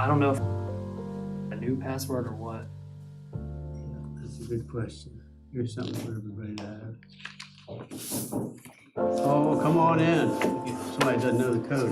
I don't know if a new password or what. That's a good question. Here's something for everybody to have. Oh, come on in. Somebody doesn't know the code.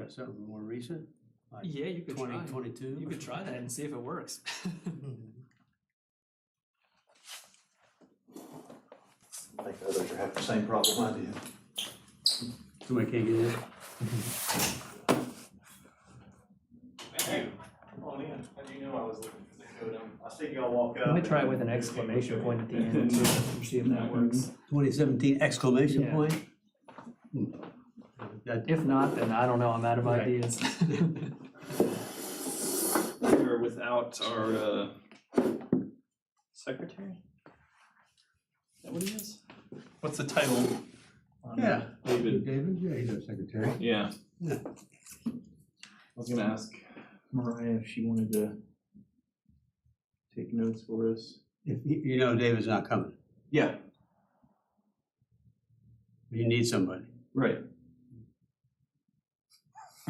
Something more recent? Like Yeah, you could 2022? You could try that and see if it works. I think others are having the same problem I did. Somebody can't get in? Thank you. Come on in. How do you know I was looking for the code? I see y'all walk up. Let me try it with an exclamation point at the end too, and see if that works. 2017 exclamation Yeah. point? If not, then I don't know, I'm out of Right. ideas. We're without our secretary? Is that what he is? What's the title? Yeah. David. David, yeah, he's our secretary. Yeah. Yeah. I was gonna ask Mariah if she wanted to take notes for us. If you know David's not coming, Yeah, you need somebody. right.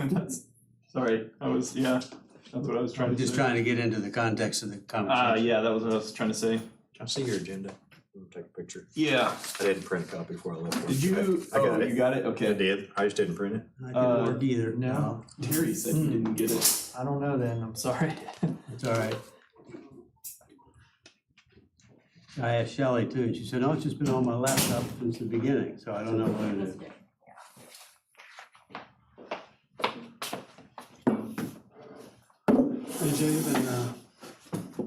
That's, sorry, that's what I was trying I'm to just say. trying to get into the context of the conversation. Yeah, that was what I was trying to say. I see your agenda. We'll take a picture. Yeah. I didn't print a copy before I left. Did you? I got it. You got it? I Okay. did. I just didn't print it. I didn't work either. No. Terry said he didn't get it. I don't know then, I'm sorry. It's all right. I asked Shelley too, and she said, "Oh, it's just been on my laptop since the beginning, so I don't know what it is." Hey, Jay, you been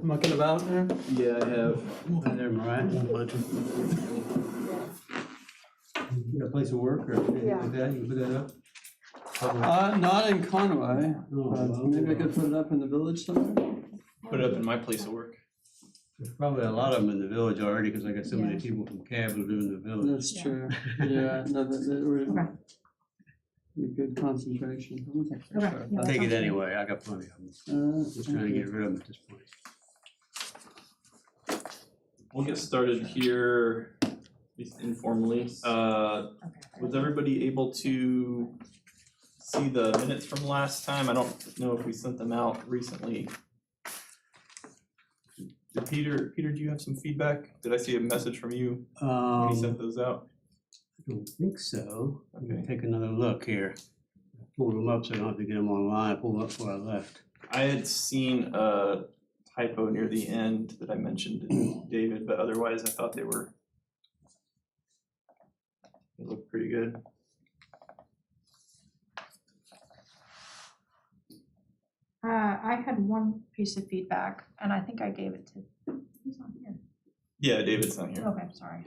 mucking about there? Yeah, I have. Hi there, Mariah. You got a place of work or anything like that? You can put that up? Not in Conway, Oh, but well, maybe I could put it up in the village somewhere. Put it up in my place of work. There's probably a lot of them in the village already, because I got so many people from Cab who live in the village. That's true. Yeah, no, that we're a good concentration. Let me take a picture of that. Take it anyway, I got plenty of them. Just trying to get rid of them at this point. We'll get started here, at least informally. Was everybody able to see the minutes from last time? I don't know if we sent them out recently. Did Peter, do you have some feedback? Did I see a message from you when you sent those out? I don't think so. Let me Okay. take another look here. Pull them up so I don't have to get them online. I pulled them up before I left. I had seen a typo near the end that I mentioned to David, but otherwise I thought they looked pretty good. I had one piece of feedback, and I think I gave it to, who's on here? Yeah, David's not here. Okay, sorry.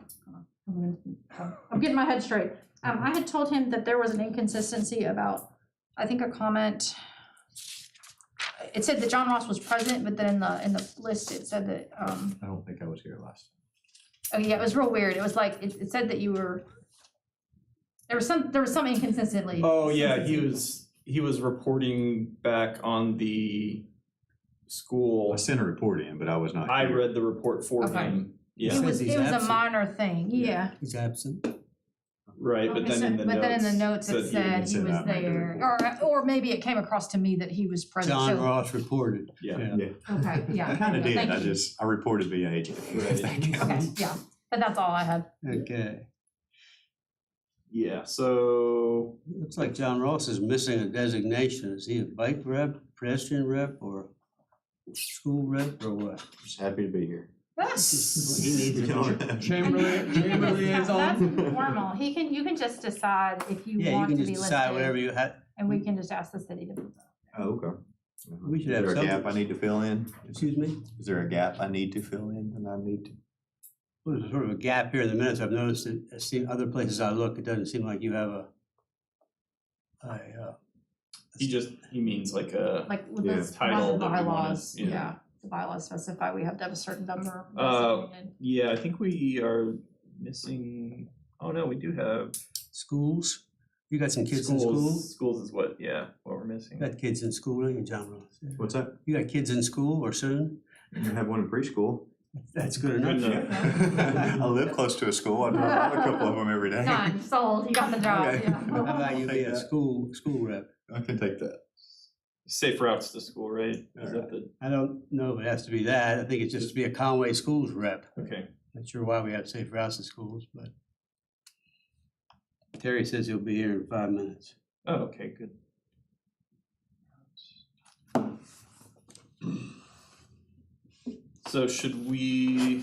I'm getting my head straight. I had told him that there was an inconsistency about, I think, a comment. It said that John Ross was present, but then in the list, it said that, I don't think I was here last. oh yeah, it was real weird. It was like, it said that you were, there was some inconsistency. Oh, yeah, he was reporting back on the school. I sent a report in, but I was not I here. read the report for Okay. him. It Yeah, was Says he's a absent. minor thing, yeah. He's absent. right, but then in the notes. But then in the notes it said he said was I made the there, or maybe it came across to me that he was present. John So- Ross reported. Yeah. Yeah, Okay, yeah. I kind of did. Thank I you. I reported via agent. Right. Okay, yeah, but that's all I had. Okay. Yeah, so Looks like John Ross is missing a designation. Is he a bike rep, pedestrian rep, or school rep, or what? Just happy to be here. He needs it. Chamber That's liaison. normal. You can just decide if you Yeah, you want can to just be decide whatever listed, you have. and we can just ask the city to move that. Oh, okay. We should Is have there a something. gap I need to fill in? Excuse me? Is there a gap I need to fill in and I need to? Well, there's sort of a gap here in the minutes. I've noticed that, I've seen other places I look, it doesn't seem like you have he means like a, Like with Yeah. this Title that we wanna- bylaws, yeah. yeah, the bylaws specify we have to have a certain number. Uh, designated. yeah, I think we are missing, oh no, we do have. schools. You got some kids in school? Schools is what we're missing. You got kids in school, don't you, John Ross? What's that? You got kids in school or soon? I have one in preschool. That's good Good enough. enough. I live close to a school. I drive by a couple of them every day. Done, sold, you got the job, Okay. yeah. How about you I'll be take a that. school rep? I can take that. Safe routes to school, right? Is that the, I don't know if it has to be that. I think it's just to be a Conway Schools rep. okay. Not sure why we have safe routes to schools, but Terry says he'll be here in 5 minutes. Oh, okay, good. So should we,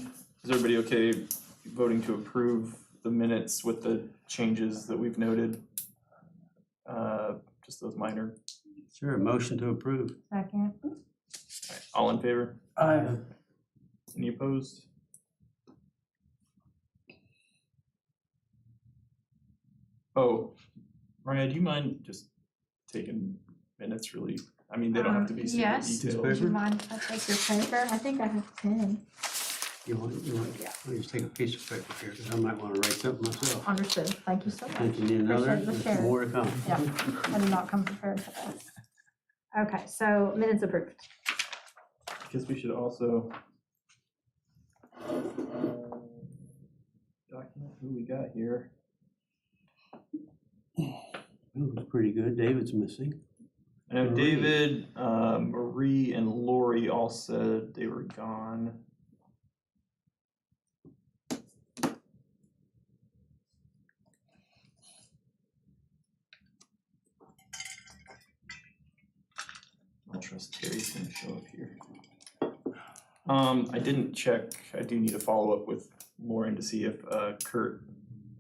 is everybody okay voting to approve the minutes with the changes that we've noted? Just those minor, Sure, motion to approve. Second. all in favor? Aye. Any opposed? Oh, Mariah, do you mind just taking minutes really? I mean, they don't have to be super Yes. detailed. Would you mind if I take your paper? I think I have 10. You want, Yeah. let me just take a piece of paper here, because I might want to write something myself. Understood, thank you so much. Think you need another? Appreciate the share. More to come. Yeah, I did not come prepared for that. Okay, so minutes approved. Guess we should also document who we got here. Ooh, it's pretty good. David's missing. I know Marie. David, Marie, and Lori all said they were gone. I'll trust Terry's gonna show up here. I didn't check, I do need to follow up with Lauren to see if Kurt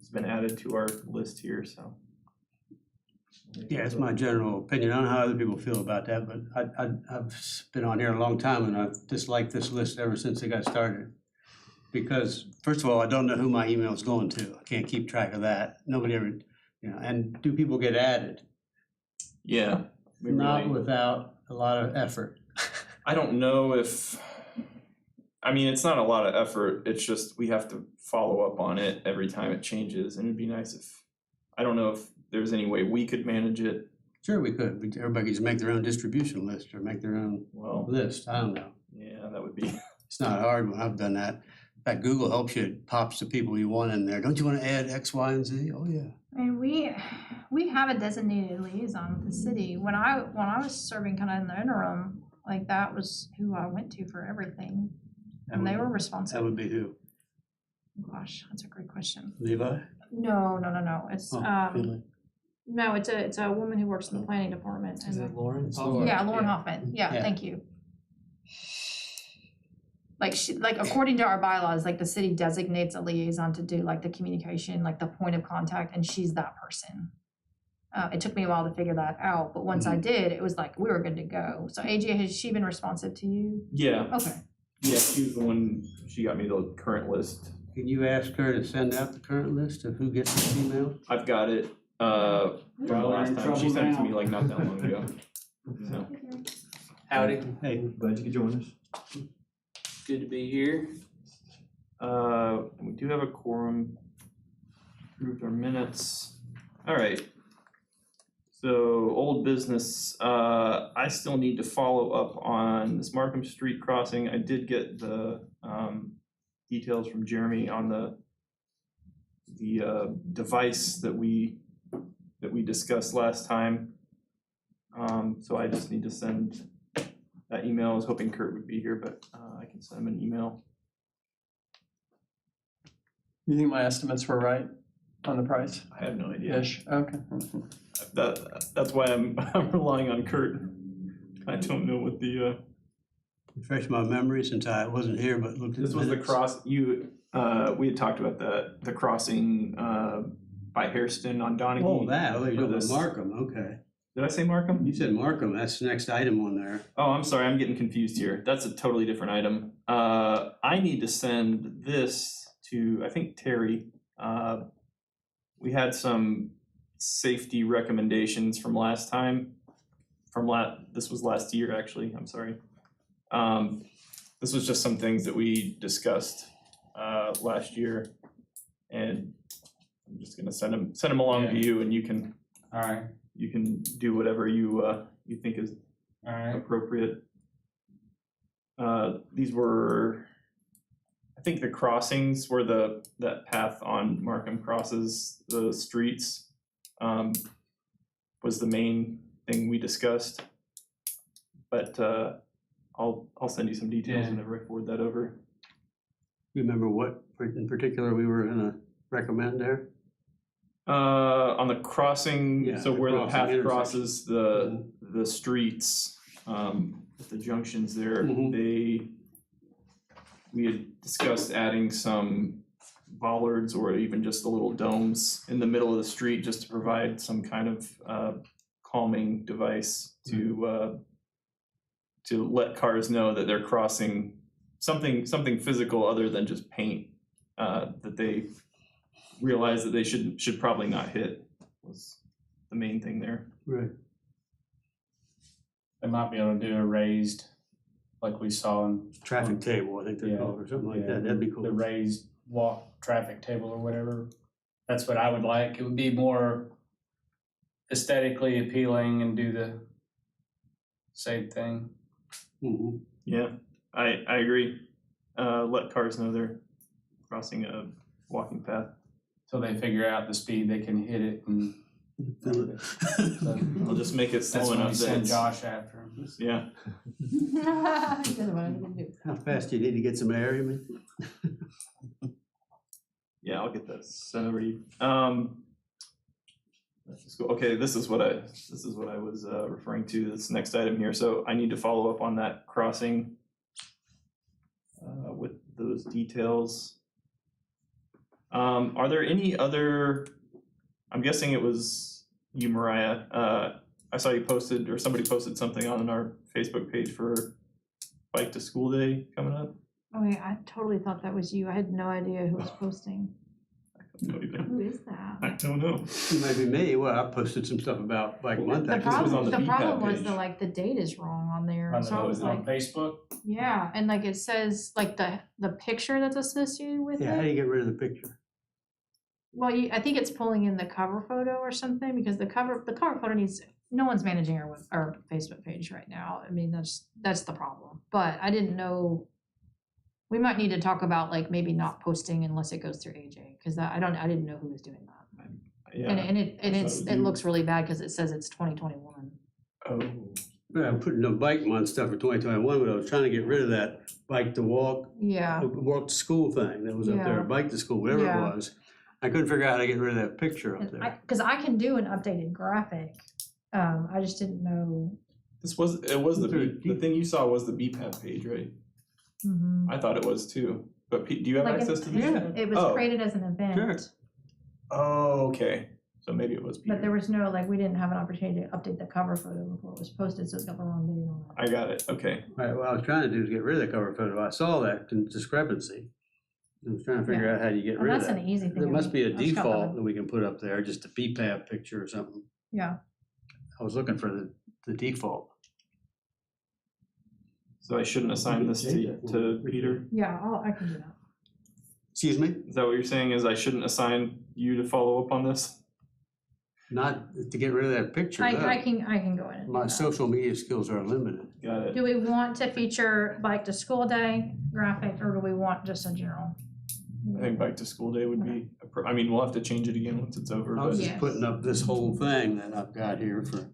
has been added to our list here, so. Yeah, it's my general opinion. I don't know how other people feel about that, but I've been on here a long time and I've disliked this list ever since it got started. Because first of all, I don't know who my email's going to. I can't keep track of that. Nobody ever, and do people get added? Yeah. we Not really- without a lot of effort. I don't know if, I mean, it's not a lot of effort, it's just we have to follow up on it every time it changes, and it'd be nice if, I don't know if there's any way we could manage it, Sure, we could. Everybody could just make their own distribution list or make their own well, list. I don't know. yeah, that would be, It's not hard when I've done that. In fact, Google helps you. It pops the people you want in there. Don't you want to add X, Y, and Z? Oh, yeah. I mean, we have a designated liaison with the city. When I was serving kind of in the interim, like that was who I went to for everything. And they were That responsible. would be who? Gosh, that's a great question. Levi? No. It's, Oh, Finley. no, it's a woman who works in the planning department. Is and- it Lauren? Yeah, Lauren Hoffman. Yeah, Yeah. thank you. Like according to our bylaws, like the city designates a liaison to do like the communication, like the point of contact, and she's that person. It took me a while to figure that out, but once I did, it was like, we were good to go. So AJ, has she been responsive to you? Yeah, Okay. yeah, she was the one, she got me the current list. Can you ask her to send out the current list of who gets this email? I've got it, from the Well, we're last in time, she trouble sent it to now. me like not that long ago. So, Howdy, Hey, Glad you could join us. good to be here. we do have a quorum, approved our minutes, all right. So, old business, I still need to follow up on this Markham Street crossing. I did get the, details from Jeremy on the device that we discussed last time. So I just need to send that email. I was hoping Kurt would be here, but, I can send him an email. You think my estimates were right on the price? I have no idea. Ish, okay. That's why I'm relying on Kurt. I don't know what the, refresh my memory since I wasn't here, but looked at this the was the minutes. we had talked about the crossing, by Hairston on Donaghy. Oh, that, oh, you're for talking about this- Markham, okay. Did I say Markham? You said Markham, that's the next item on there. Oh, I'm sorry, I'm getting confused here. That's a totally different item. I need to send this to, I think, Terry. We had some safety recommendations from last time. This was last year, actually, I'm sorry. This was just some things that we discussed, last year. And I'm just gonna send them along to you, and you can Alright, do whatever you think is alright. appropriate. These were, I think the crossings were that path on Markham crosses the streets, was the main thing we discussed. But, I'll send you some details Yeah. whenever I forward that over. Remember what in particular we were gonna recommend there? On the crossing, Yeah, so the where the crossing path intersection. crosses the streets, at the junctions there, Mhm. we had discussed adding some bollards or even just the little domes in the middle of the street, just to provide some kind of calming device to let cars know that they're crossing something physical other than just paint, that they realize that they should probably not hit, was the main thing there. Right. They might be able to do a raised, like we saw in. Traffic table, I think they're Yeah, called, or something like yeah, that, that'd be cool. The raised walk traffic table or whatever. That's what I would like. It would be more aesthetically appealing and do the same thing. Mhm. Yeah, I agree. Let cars know they're crossing a walking path. Till they figure out the speed they can hit it and. So I'll just make it that's slow when we enough that send it's, Josh after him. yeah. How fast do you need to get some air, you mean? Yeah, I'll get that sent over to you. Let's just go. Okay, this is what I was referring to, this next item here. So I need to follow up on that crossing with those details. Are there any other, I'm guessing it was you, Mariah. I saw you posted, or somebody posted something on our Facebook page for Bike to School Day coming up. Oh, yeah, I totally thought that was you. I had no idea who was posting. Who is I that? don't know. It might be me, well, I posted some stuff about like a month The ago. was on problem, the the BPAP problem was page. the date is wrong on there. On So I was the, like, on Facebook, yeah, and like it says, like the picture that's associated with Yeah, how do it. you get rid of the picture? Well, I think it's pulling in the cover photo or something, because the cover photo needs, no one's managing our Facebook page right now. I mean, that's the problem. But I didn't know, we might need to talk about like maybe not posting unless it goes through AJ, because I didn't know who was doing that. Yeah. It looks really bad because it says it's 2021. Oh. Yeah, I'm putting no bike month stuff for 2021, but I was trying to get rid of that bike to walk, Yeah, walk to school thing that was up there, Yeah. bike to school, whatever Yeah. it was. I couldn't figure out how to get rid of that picture up there. because I can do an updated graphic. I just didn't know. It was the thing you saw was the BPAP page, right? I thought it was too, but do you have Like access to these? it was Oh. created as an event. Sure. Oh, okay. So maybe it was Peter. But there was no, like, we didn't have an opportunity to update the cover photo before it was posted, so it's got the wrong date on it. I got it, okay. Right, what I was trying to do is get rid of the cover photo. I saw that discrepancy. I was trying to figure out how you get Well, rid of that's that. an easy thing. There to must make. be a I just got default the- that we can put up there, just a PPAP picture or something. Yeah, I was looking for the default. So I shouldn't assign this to Peter? yeah, I can do that. Excuse me? Is that what you're saying, is I shouldn't assign you to follow up on this? Not to get rid of that picture, I no. can go in and do My that. social media skills are limited. Got it. Do we want to feature bike to school day graphic, or do we want just a general? I think back to school day would be, I mean, we'll have to change it again once it's over, I was but just Yes. putting up this whole thing that I've got here for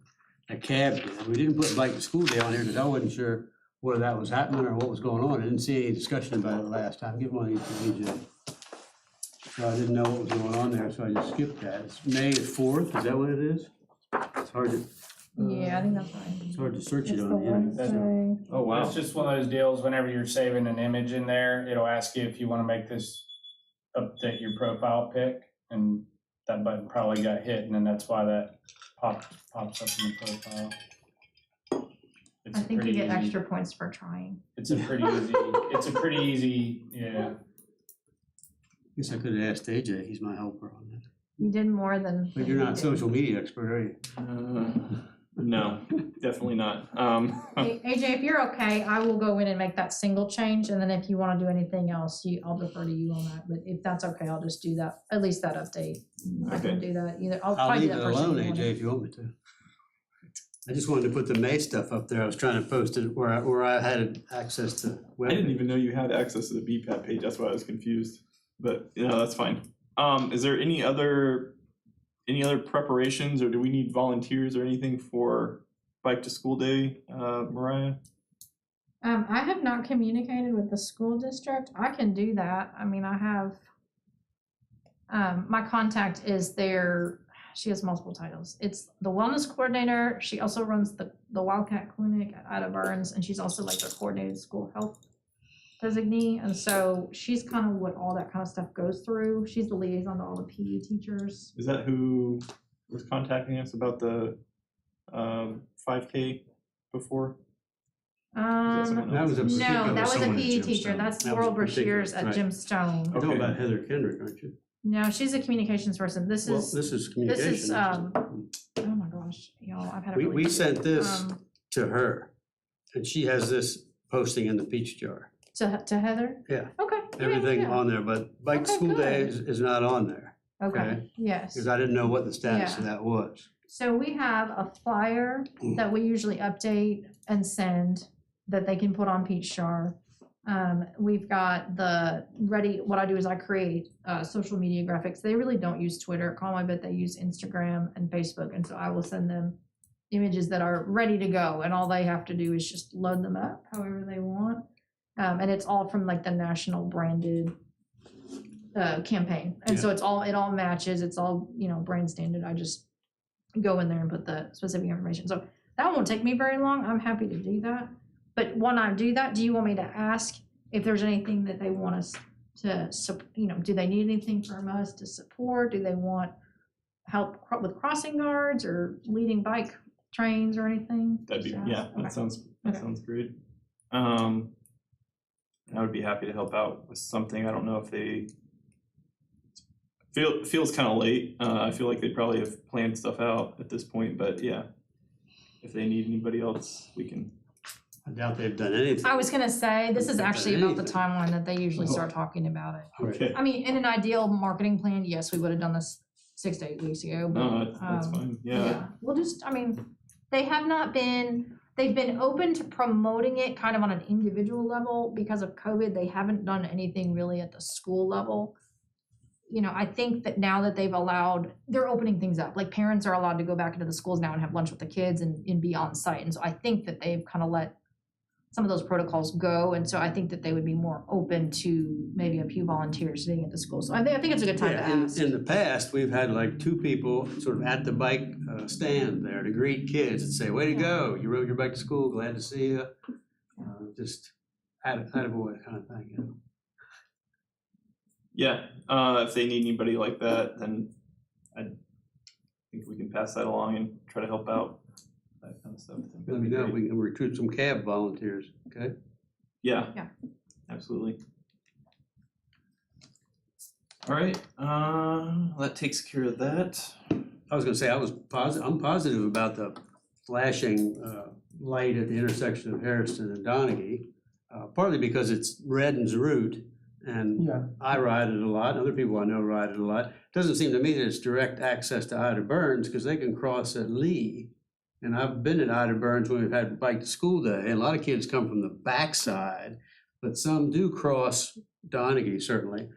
a cab day. We didn't put bike to school day on here because I wasn't sure whether that was happening or what was going on. I didn't see any discussion about it last time. Give one of these to AJ. So I didn't know what was going on there, so I just skipped that. It's May 4th, is that what it is? It's hard to, Yeah, I think that's right. it's hard to search it It's on the the internet. Wednesday. oh wow. It's just one of those deals, whenever you're saving an image in there, it'll ask you if you wanna make this, update your profile pic, and that button probably got hit, and then that's why that pops up in the profile. It's I a think you pretty get easy- extra points for trying. It's a pretty easy, yeah. Guess I could have asked AJ, he's my helper on that. You did more than. But you're not a social media expert, are you? No, definitely not. AJ, if you're okay, I will go in and make that single change, and then if you wanna do anything else, I'll defer to you on that, but if that's okay, I'll just do that, at least that update. I can do that either, I'll I'll probably do leave it that first thing alone, in the AJ, morning. if you want me to. I just wanted to put the May stuff up there. I was trying to post it where I had access to web. I didn't even know you had access to the BPAP page, that's why I was confused, but, you know, that's fine. Is there any other preparations, or do we need volunteers or anything for Bike to School Day, Mariah? I have not communicated with the school district, I can do that, I mean, I have, my contact is she has multiple titles. It's the wellness coordinator. She also runs the Wildcat Clinic at Ida Burns, and she's also like the coordinated school health designee. And so she's kind of what all that kind of stuff goes through. She's the liaison to all the PE teachers. Is that who was contacting us about the 5K before? someone That was a No, particular- that was a someone at PE Jim teacher. Stone. That's That was Laurel a particular- Brashears at right. Jim Stone. You're talking about Heather Kendrick, aren't you? No, she's a communications person. This Well, is, this is communication. oh my gosh, y'all, I've had a We, really we good- sent this um, to her, and she has this posting in the peach jar. to Heather? Yeah. Okay. yeah, Everything yeah. on there, but Bike Okay, School Day good. is not on there, Okay, okay. yes. because I didn't know what the status of Yeah. that was. So we have a flyer that we usually update and send that they can put on Peach Jar. We've got what I do is I create social media graphics. They really don't use Twitter at Conway, but they use Instagram and Facebook. And so I will send them images that are ready to go, and all they have to do is just load them up however they want. And it's all from like the national branded campaign. And so it all matches, it's all, brand standard. I just go in there and put the specific information. So that won't take me very long. I'm happy to do that. But when I do that, do you want me to ask if there's anything that they want us to, do they need anything from us to support? Do they want help with crossing guards or leading bike trains or anything? That'd be, So, yeah, okay. that sounds Okay. great. I would be happy to help out with something. I don't know if they feels kind of late. I feel like they probably have planned stuff out at this point, but yeah, if they need anybody else, we can. I doubt they've done anything. I was gonna say, this is Haven't actually done about the anything. timeline that they usually start talking about it. Okay. I mean, in an ideal marketing plan, yes, we would have done this 6 to 8 weeks ago, but. No, that's fine. Yeah. We'll just, they have not been, they've been open to promoting it kind of on an individual level. Because of COVID, they haven't done anything really at the school level. I think that now that they're opening things up, like parents are allowed to go back into the schools now and have lunch with the kids and be on site. And so I think that they've kind of let some of those protocols go. And so I think that they would be more open to maybe a few volunteers sitting at the school. So I think it's a good time to Yeah, ask. in the past, we've had like 2 people sort of at the bike stand there to greet kids and say, way to go, you rode your bike to school, glad to see you. Just attaboy kind of thing, Yeah. If they need anybody like that, then can pass that along and try to help out, that kind of stuff. I think Let that'd me be know, great. we can recruit some cab volunteers, okay? Yeah. Yeah. Absolutely. All right, that takes care of that. I was gonna say, I'm positive about the flashing, light at the intersection of Harrison and Donaghy. Partly because it's Redden's route, and Yeah. I ride it a lot, other people I know ride it a lot. Doesn't seem to me that it's direct access to Ida Burns, because they can cross at Lee. And I've been at Ida Burns when we've had bike to school day, and a lot of kids come from the backside, but some do cross Donaghy certainly.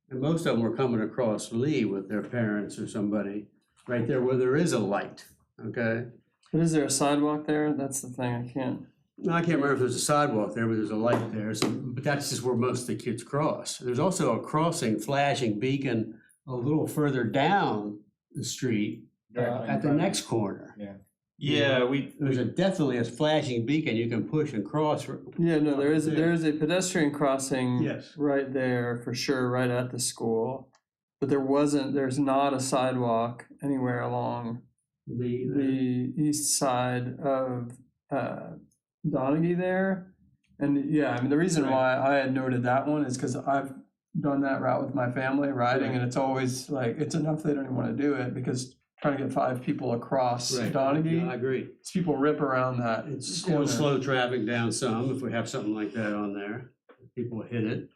And most of them are coming across Lee with their parents or somebody, right there where there is a light, okay? But is there a sidewalk there? That's the thing, I can't. No, I can't remember if there's a sidewalk there, but there's a light there, so, but that's just where most of the kids cross. There's also a crossing flashing beacon a little further down the street, Directly in at the front of next corner. Yeah, There's definitely a flashing beacon you can push and cross. Yeah, no, there is a pedestrian crossing Yes. right there for sure, right at the school. But there's not a sidewalk anywhere along the east side of Donaghy there. And yeah, I mean, the reason why I had noted that one is because I've done that route with my family riding, and it's always like, it's enough they don't even want to do it, because trying to get 5 people across Right. Donaghy, Yeah, I agree. people rip around that. It'll slow traffic down some if we have something like that on there. People hit it.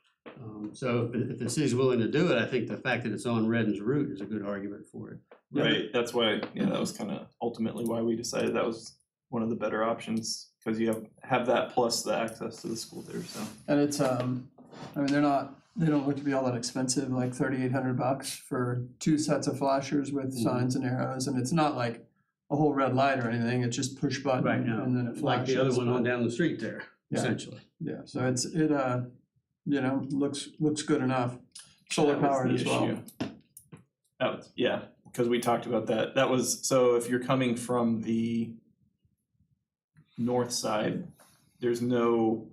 So if the city's willing to do it, I think the fact that it's on Redden's route is a good argument for it. right, that's why, yeah, that was kind of ultimately why we decided that was one of the better options, because you have that plus the access to the school there, so. And it's, I mean, they don't look to be all that expensive, like $3,800 for 2 sets of flashers with signs and arrows, and it's not like a whole red light or anything, it's just push button Right now, and then it like flashes. the other one on down the street there, Yeah. essentially. Yeah, so looks good enough. Solar That was powered the as well. issue. That was, yeah, because we talked about that. That was, so if you're coming from the north side, there's no,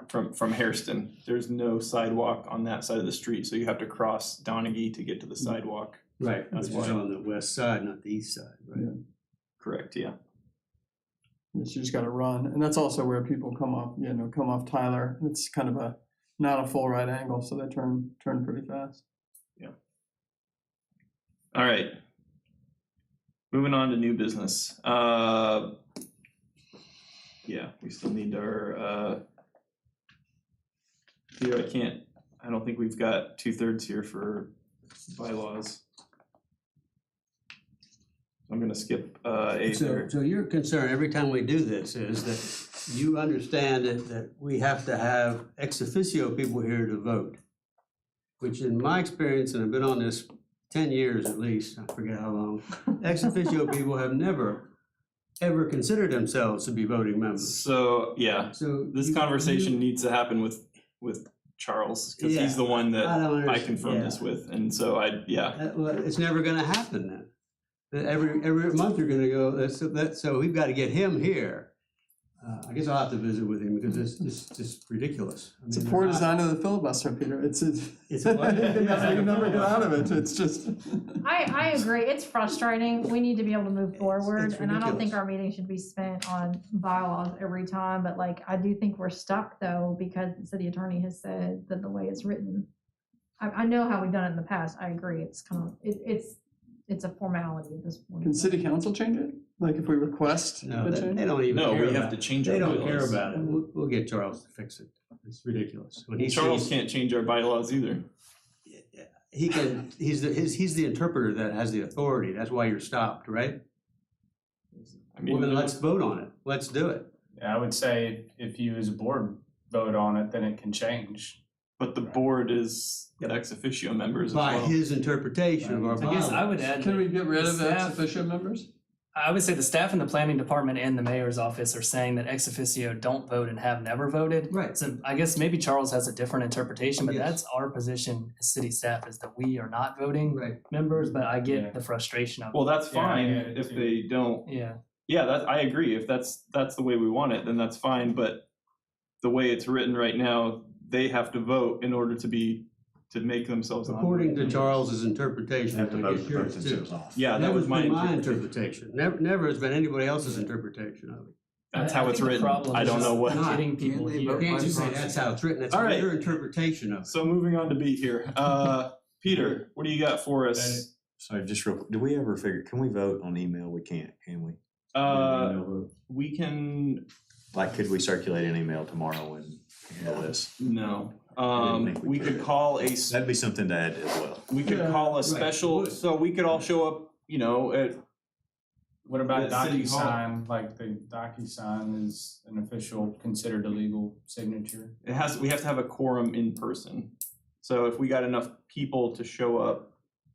from Hairston, there's no sidewalk on that side of the street, so you have to cross Donaghy to get to the sidewalk. Right, That's which is why. on the west side, not the east side, right? Yeah. Correct, yeah. Yes, you just gotta run, and that's also where people come off Tyler. It's kind of not a full right angle, so they turn pretty fast. All right. Moving on to new business. Yeah, we still need our, here, I don't think we've got 2/3 here for bylaws. I'm gonna skip A So, there. so your concern every time we do this is that you understand that we have to have ex officio people here to vote. Which in my experience, and I've been on this 10 years at least, I forget how long, ex officio people have never, ever considered themselves to be voting members. So, yeah, So. this conversation needs to happen with Charles, because he's the one that I don't I understand, confirmed yeah. this with, and so Well, it's never gonna happen then. Every month you're gonna go, so we've gotta get him here. I guess I'll have to visit with him because it's just ridiculous. I It's a mean, poor they're not- design of the filibuster, Peter. It's It's what? you can never get out of it. It's just. I agree, it's frustrating, we need to be able to move forward, it's and I don't think ridiculous. our meeting should be spent on bylaws every time, but like, I do think we're stuck though, because the city attorney has said that the way it's written. I know how we've done it in the past, I agree, it's kind of, it's a formality at this point. Can city council change it? Like if we request No, a they change? don't even no, care we have about to it. change our They don't care bylaws. about it. We'll get Charles to fix it. It's ridiculous. When he Charles sees- can't change our bylaws either. He can, he's the interpreter that has the authority. That's why you're stopped, right? I mean, Well, then let's vote on it. Let's do it. Yeah, I would say if you as a board vote on it, then it can change. but the board is the ex officio members as By well. his interpretation of our I guess I bylaws. would add. Can we that get rid the of ex staff- officio members? I would say the staff in the planning department and the mayor's office are saying that ex officio don't vote and have never voted. Right. So I guess maybe Charles has a different interpretation, but Yes. that's our position as city staff, is that we are not voting Right. members, but I get Yeah. the frustration of. Well, that's Yeah, I fine get it if too. they don't. Yeah, Yeah, I agree. If that's the way we want it, then that's fine. But the way it's written right now, they have to vote in order to be to make themselves. According to Charles's interpretation. Have to I vote guess to yours vote too. themselves off. Yeah, that That was was my my interpretation. interpretation. Never has been anybody else's interpretation of it. That's I how it's think the written. problem I is don't know just what. Getting people Can they here. vote Can't by you say proxy? that's how it's written? That's All right. your interpretation of it. So moving on to B here. Peter, what do you got for us? So just real, do we ever figure, can we vote on email? We can't, can we? We can, Like, could we circulate an email tomorrow and handle this? no. I didn't think we We could. could call a, That'd be something to add as well. we could Yeah, call a right, special, would. so we could all show up, you know, at, What about At City Hall. DocuSign? Like the DocuSign is an official, considered a legal signature. we have to have a quorum in person. So if we got enough people to show up,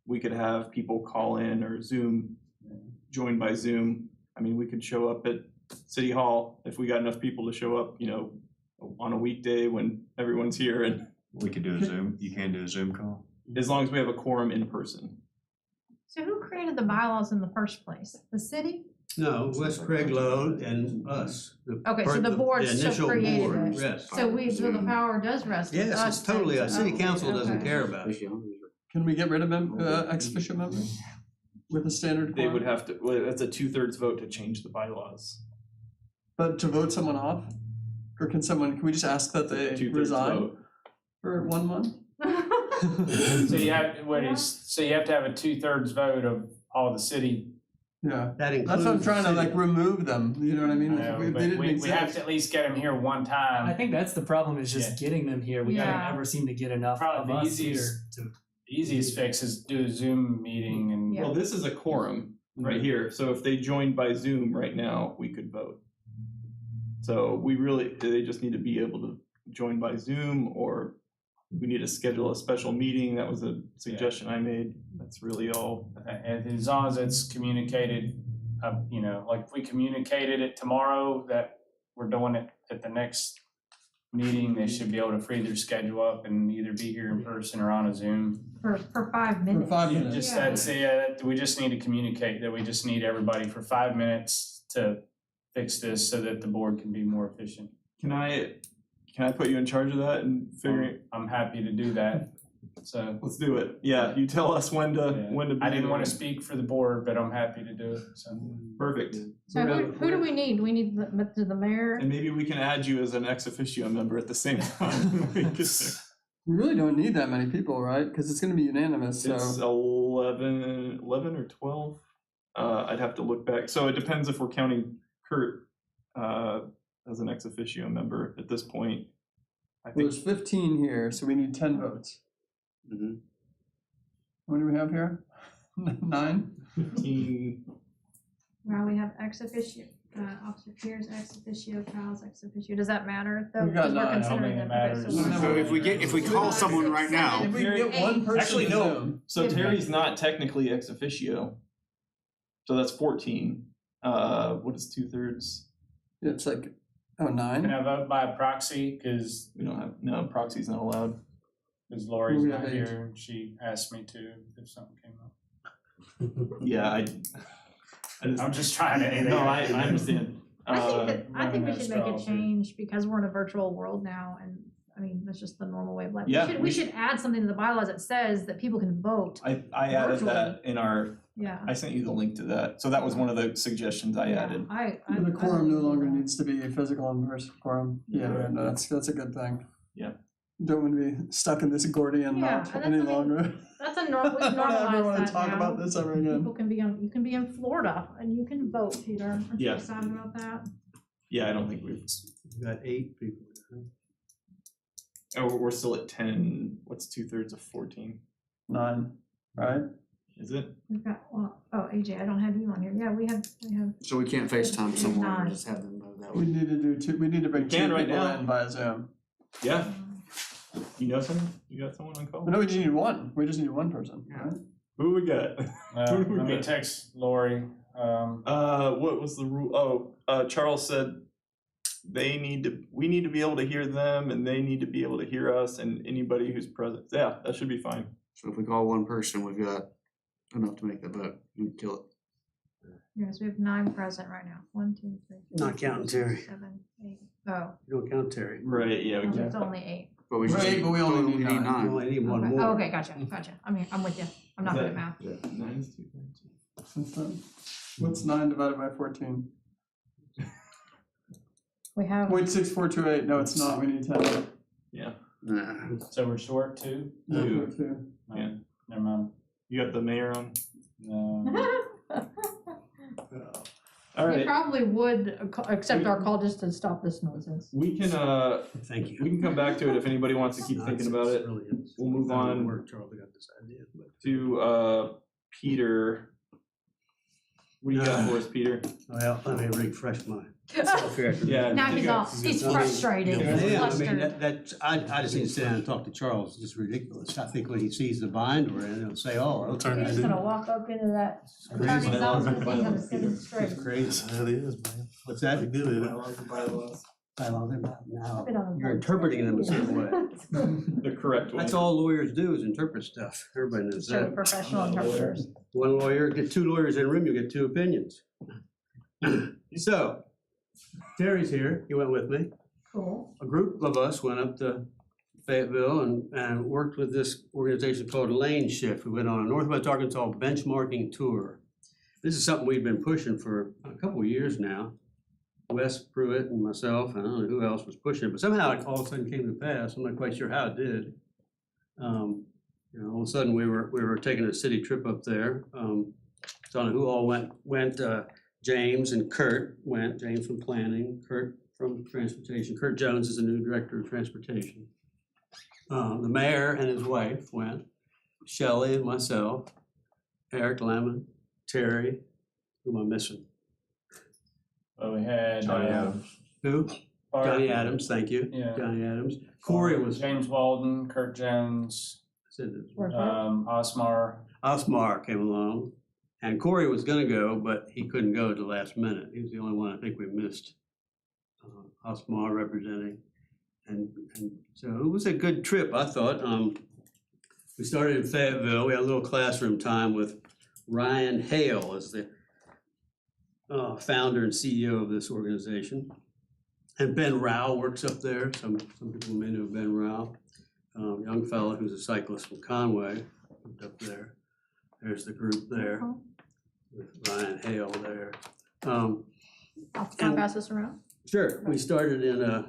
we could have people call in or Zoom, join by Zoom. I mean, we could show up at City Hall if we got enough people to show up, you know, on a weekday when everyone's here, and We could do a Zoom, you can do a Zoom call? as long as we have a quorum in person. So who created the bylaws in the first place? The city? No, Wes Craig Lowe and us. Okay, so the board still initial created board, it. Yes. So the power does rest with us. Yes, it's totally, then, a city okay, council doesn't okay. care about it. Can we get rid of ex officio members with a standard They quorum? would have to, well, that's a 2/3 vote to change the bylaws. But to vote someone off? Or can we just ask that they 2/3 resign vote. for 1 month? So you have, so you have to have a 2/3 vote of all the city. Yeah, That includes. that's what I'm the trying to city. like remove them, you know what I mean? I know, If but they didn't we have exist. to at least get them here one time. I think that's the problem, is just getting them here. We Yeah. never seem to get enough Probably of the us here easiest- to. The easiest fix is do a Zoom meeting and. Yeah. Well, this is a quorum right here. So if they joined by Zoom right now, we could vote. So they just need to be able to join by Zoom, or we need to schedule a special meeting. That was a suggestion I made. That's really all. And as long as it's communicated, you know, like if we communicated it tomorrow that we're doing it at the next meeting, they should be able to free their schedule up and either be here in person or on a Zoom. For 5 For minutes. 5 You minutes. just, Yeah. that's, we just need to communicate that we just need everybody for 5 minutes to fix this so that the board can be more efficient. Can I put you in charge of that and figuring? I'm happy to do that, so. Let's do it. Yeah, you tell us when to be. I didn't there. want to speak for the board, but I'm happy to do it, so. Perfect. So who do we need? We need the mayor? And maybe we can add you as an ex officio member at the same time. We really don't need that many people, right? Because it's gonna be unanimous, It's so. 11 or 12. I'd have to look back. So it depends if we're counting Kurt as an ex officio member at this point. I Well, think there's 15 here, so we need 10 votes. Mhm. What do we have here? 9? 15. Well, we have ex officio, Officer Pierce, ex officio, Kyle's ex officio. Does that matter though? We've got 'Cause we're 9. I don't considering think it them. Okay, matters. we're- So if we call someone right now, If we can get one person Actually, to no. Zoom. So Yeah. Terry's not technically ex officio. So that's 14. What is 2/3? It's like, oh, Can 9? I vote by proxy, because We don't have, no, proxy's not allowed. Lori's We not have 8. here, and she asked me to if something came up. Yeah, I just, I'm just trying to. no, I understand. I think we running should make a straws here. change because we're in a virtual world now, and I mean, that's just the normal way of life. Yeah, We should add something to the bylaws that says that people can vote. I added that in our, Yeah. I sent you the link to that. So that was one of the suggestions I added. The quorum no longer needs to be a physical in-person quorum. Yeah, no, that's a good thing. Yeah. Don't want to be stuck in this Gordian Yeah, knot and any that's something- longer. That's a normal, we've I don't ever normalized want that to talk now. about this ever again. People can you can be in Florida and you can vote, Peter. Aren't you Yeah. excited about that? Yeah, I don't think we've, We've got 8 people. oh, we're still at 10. What's 2/3 of 14? 9, right? Is it? We've got, well, oh, AJ, I don't have you on here. Yeah, we have, so we can't FaceTime someone or 9. just have them vote that We way. need to do 2, we need to bring We 2 can right people now. in via Zoom. Yeah. You know someone? You got someone on call? No, we just need 1. We just need 1 person, right? Who we got? Who do we Let me got? text Lori. What was the rule? Charles said we need to be able to hear them and they need to be able to hear us and anybody who's present. Yeah, that should be fine. So if we call one person, we've got enough to make the vote and kill it. yes, we have 9 present right now. 1, 2, 3. 4, Not counting 5, 6, Terry. 7, 8. Oh, You don't count Terry. Right, yeah, no, it's only 8. But we Right, but we only need We nine. only need one Okay. more. Oh, okay, gotcha. I mean, I'm with you. I'm not good at math. Nine's too. What's 9 divided by 14? We have, 0.6428. No, it's not. We need 10. Nah. So we're short two? No, Two. 2. Yeah. Never mind. You got the mayor on? No. All we right, probably would accept our call just to stop this nonsense. we can, Thank you. we can come back to it if anybody wants to keep thinking about it. Really is. We'll move I don't know on. where Charlie got this idea, but. To, Peter. What do you got for us, Peter? Well, let me refresh my self-record. Yeah. Now he's all, he's frustrated, he's Yeah, I mean, flustered. I just need to sit down and talk to Charles, it's just ridiculous. I think when he sees the bind we're in, he'll say, oh, okay. He's gonna walk up into that Crazy. attorney's office, he's gonna sit him straight. It's crazy. That is, man. What's that? Bylaws, now, you're interpreting them a certain way. The correct one. That's all lawyers do is interpret stuff. Everybody knows So that. professional interpreters. One lawyer, get two lawyers in a room, you get two opinions. So, Terry's here, he went with me. Cool. A group of us went up to Fayetteville and worked with this organization called Lane Shift. We went on a Northwest Arkansas benchmarking tour. This is something we've been pushing for a couple of years now. Wes Pruitt and myself, and I don't know who else was pushing it, but somehow it all of a sudden came to pass. I'm not quite sure how it did. You know, all of a sudden we were taking a city trip up there. So I don't know who all went. James and Kurt went. James from planning, Kurt from transportation. Kurt Jones is the new director of transportation. The mayor and his wife went. Shelley and myself, Eric Lemon, Terry. Who am I missing? Well, we had. Johnny Adams. Who? Bart- Johnny Adams, thank you. Yeah. Johnny Adams. Corey was. James Walden, Kurt Jones, Said this. Osmar. Osmar came along, and Corey was gonna go, but he couldn't go at the last minute. He was the only one I think we missed. Osmar representing, and so it was a good trip, I thought. We started in Fayetteville. We had a little classroom time with Ryan Hale as the founder and CEO of this organization. And Ben Rao works up there. Some people may know Ben Rao, young fellow who's a cyclist from Conway, lived up there. There's the group there with Ryan Hale there. Can I pass this around? Sure, we started in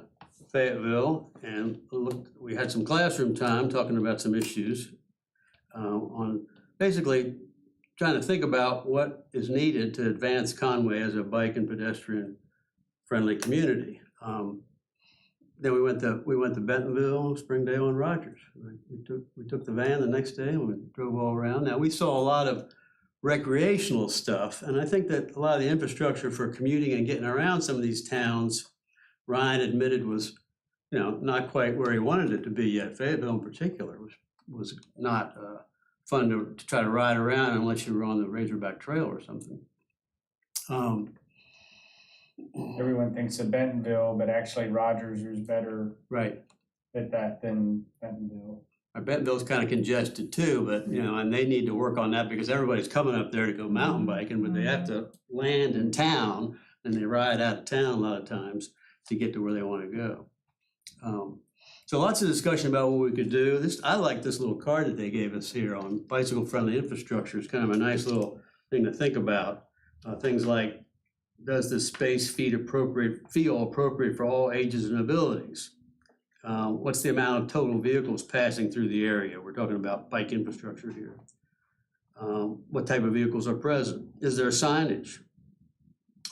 Fayetteville and we had some classroom time talking about some issues on basically trying to think about what is needed to advance Conway as a bike and pedestrian friendly community. Then we went to Bentonville, Springdale, and Rogers. We took the van the next day and we drove all around. Now we saw a lot of recreational stuff, and I think that a lot of the infrastructure for commuting and getting around some of these towns, Ryan admitted was, not quite where he wanted it to be yet. Fayetteville in particular was not fun to try to ride around unless you were on the Razorback Trail or something. Everyone thinks of Bentonville, but actually Rogers is better Right. at that than Bentonville. I bet Bill's kind of congested too, but and they need to work on that because everybody's coming up there to go mountain biking, but they have to land in town and they ride out of town a lot of times to get to where they want to go. So lots of discussion about what we could do. I like this little card that they gave us here on bicycle friendly infrastructure. It's kind of a nice little thing to think about. Things like, does the space feel appropriate for all ages and abilities? What's the amount of total vehicles passing through the area? We're talking about bike infrastructure here. What type of vehicles are present? Is there signage?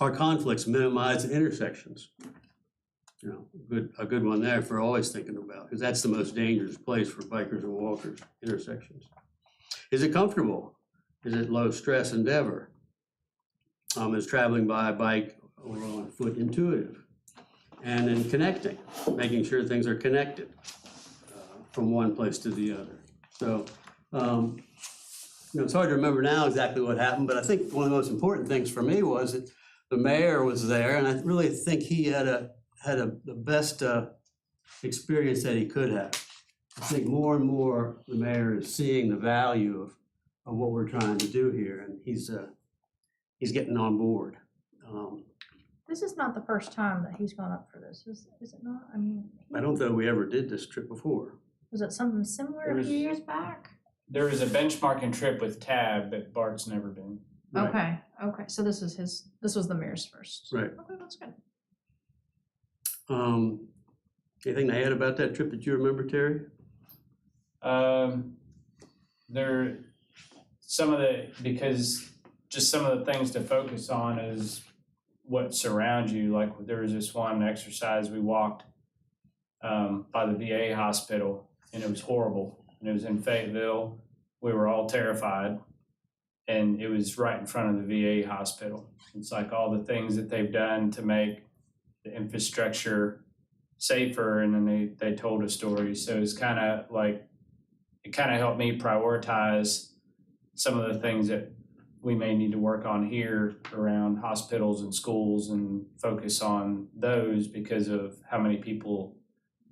Are conflicts minimized at intersections? A good one there for always thinking about, because that's the most dangerous place for bikers and walkers, intersections. Is it comfortable? Is it low stress endeavor? Is traveling by a bike or on foot intuitive? And then connecting, making sure things are connected from one place to the other. So, it's hard to remember now exactly what happened, but I think one of the most important things for me was that the mayor was there, and I really think he had the best experience that he could have. I think more and more the mayor is seeing the value of what we're trying to do here, and he's getting on board. This is not the first time that he's gone up for this, is it not? I mean, I don't think we ever did this trip before. was it something similar a few years back? There was a benchmarking trip with Tab, but Bart's never been. Right. Okay, so this was the mayor's first. Right. Okay, that's good. Anything to add about that trip that you remember, Terry? There, because just some of the things to focus on is what surrounds you. Like there was this one exercise we walked by the VA hospital, and it was horrible. And it was in Fayetteville. We were all terrified, and it was right in front of the VA hospital. It's like all the things that they've done to make the infrastructure safer, and then they told a story. So it's kind of like, it kind of helped me prioritize some of the things that we may need to work on here around hospitals and schools, and focus on those because of how many people,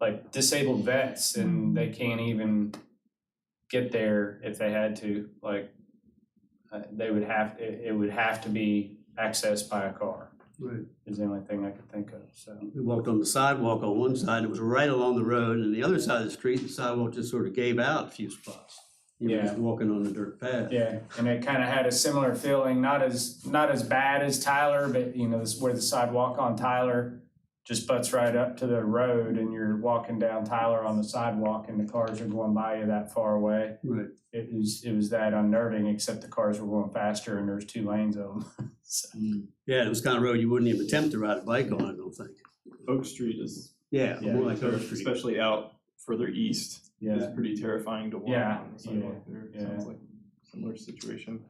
like disabled vets, and they can't even get there if they had to. Like it would have to be accessed by a car. Right. Is the only thing I could think of. So We walked on the sidewalk on one side, and it was right along the road, and the other side of the street, the sidewalk just sort of gave out a few spots. You were just walking on the dirt path. yeah, and it kind of had a similar feeling, not as bad as Tyler, but you know, this where the sidewalk on Tyler just butts right up to the road, and you're walking down Tyler on the sidewalk, and the cars are going by you that far away. Right. It was that unnerving, except the cars were going faster, and there's 2 lanes of them. So, Yeah, it was kind of road you wouldn't even attempt to ride a bike on, I don't think. Oak Street is, Yeah, Yeah, more like Oak Street. especially out further east, is yeah, pretty terrifying to walk Yeah, on the sidewalk yeah, there. yeah. Sounds like a similar situation.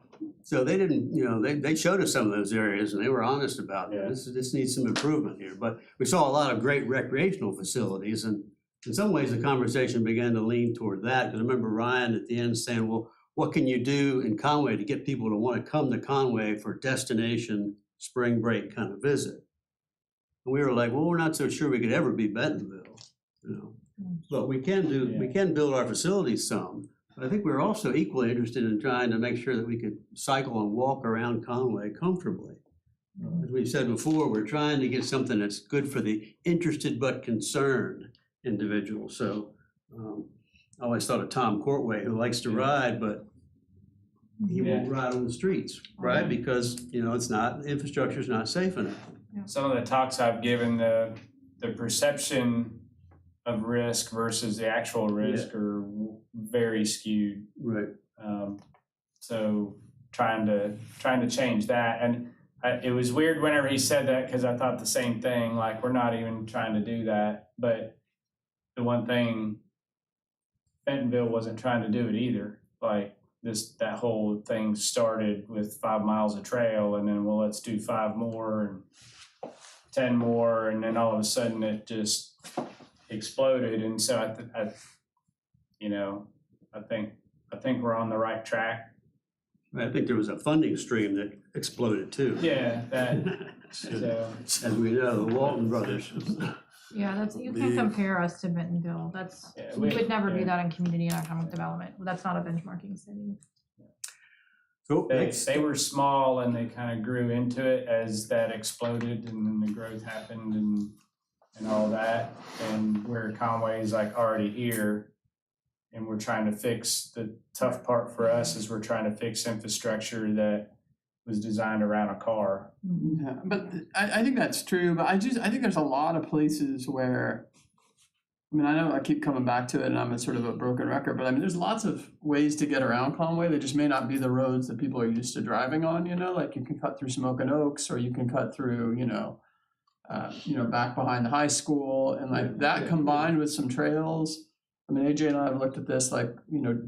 So they didn't, they showed us some of those areas, and they were honest about it. Yeah. This needs some improvement here. But we saw a lot of great recreational facilities, and in some ways, the conversation began to lean toward that. Because I remember Ryan at the end saying, well, what can you do in Conway to get people to want to come to Conway for destination spring break kind of visit? And we were like, well, we're not so sure we could ever be Bentonville, But we can build our facilities some. But I think we're also equally interested in trying to make sure that we could cycle and walk around Conway comfortably. As we said before, we're trying to get something that's good for the interested but concerned individual. So I always thought of Tom Courtway, who likes to ride, but he won't ride on the streets, right? Because, it's not, the infrastructure's not safe enough. some of the talks I've given, the perception of risk versus the actual risk are very skewed. Right. So trying to change that, and it was weird whenever he said that, because I thought the same thing. Like, we're not even trying to do that. But the one thing, Bentonville wasn't trying to do it either. Like that whole thing started with 5 miles of trail, and then let's do 5 more and 10 more, and then all of a sudden it just exploded. And so I think we're on the right track. I think there was a funding stream that exploded too. Yeah, that. So As we know, the Walton Brothers. Yeah, you can't compare us to Bentonville. We would never do that in community and economic development. That's not a benchmarking city. So they were small, and they kind of grew into it as that exploded, and then the growth happened and all that. And where Conway is like already here, and we're trying to fix, the tough part for us is we're trying to fix infrastructure that was designed around a car. Yeah, but I think that's true, but I think there's a lot of places where, I know I keep coming back to it and I'm a sort of a broken record, but there's lots of ways to get around Conway that just may not be the roads that people are used to driving on, like you can cut through Smoking Oaks, or you can cut through, back behind the high school, and that combined with some trails. AJ and I have looked at this,